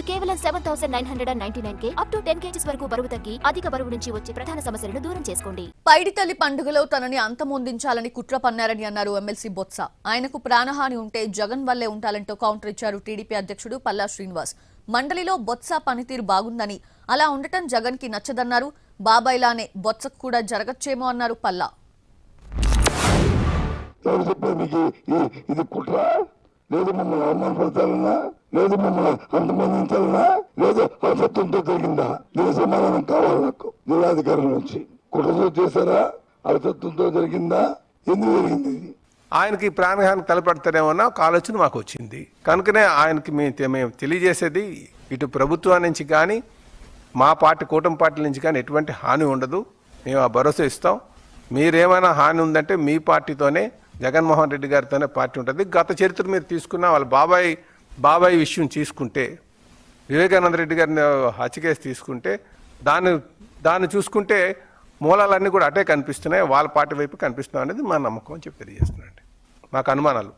కేవలం 7,999 up to 10 kgs వరకు బరువు తగ్గి అధిక బరువు నుంచి వచ్చే ప్రధాన సమస్యలను దూరం చేసుకోండి. పైడితల్లి పండుగలో తనని అంతమొందించాలని కుట్ర పన్నారని అన్నారు ఎమ్మెల్సీ బొత్స. ఆయనకు ప్రాణహాని ఉంటే జగన్ వల్లే ఉంటాలంటూ కౌంటర్ ఇచ్చారు టీడీపీ అధ్యక్షుడు పల్లా శ్రీనివాస్. మండలిలో బొత్స పనితీరు బాగుందని, అలా ఉండటం జగన్ కి నచ్చదన్నారు. బాబాయ్లానే బొత్సకు కూడా జరగచ్చేమో అన్నారు పల్లా. ఇది కుట్ర లేదు, మమ్మల్ని అవమానపరచాలన్నా లేదు, మమ్మల్ని అంతమందించాలన్నా లేదు, అసత్వంతో జరిగిందా? దీని సమాధానం కావాలి నాకు. జిల్లాధికారుల నుంచి కుట్రతో చేశారా, అసత్వంతో జరిగిందా, ఎందుకు జరిగింది? ఆయనకి ప్రాణహాని తలపెడతారేమన్నా ఒక ఆలోచన మాకు వచ్చింది. కనుకనే ఆయనకి మేము తెలియజేసేది, ఇటు ప్రభుత్వం నుంచి కానీ మా పార్టీ కూటమి పార్టీల నుంచి కానీ ఎటువంటి హాని ఉండదు. మేము ఆ భరోసా ఇస్తాం. మీరేమైనా హాని ఉందంటే మీ పార్టీతోనే, జగన్మోహన్ రెడ్డి గారితోనే పార్టీ ఉంటుంది. గత చరిత్ర మీరు తీసుకున్న వాళ్ళ బాబాయ్ విషయం తీసుకుంటే, వివేకానంద రెడ్డి గారిని హత్య కేసు తీసుకుంటే, దాన్ని చూసుకుంటే మూలాలన్నీ కూడా అటే కనిపిస్తున్నాయి, వాళ్ళ పార్టీ వైపు కనిపిస్తున్నాయి అనేది మా నమ్మకం అని చెప్పి తెలియజేస్తున్నాండి. మాకు అనుమానాలు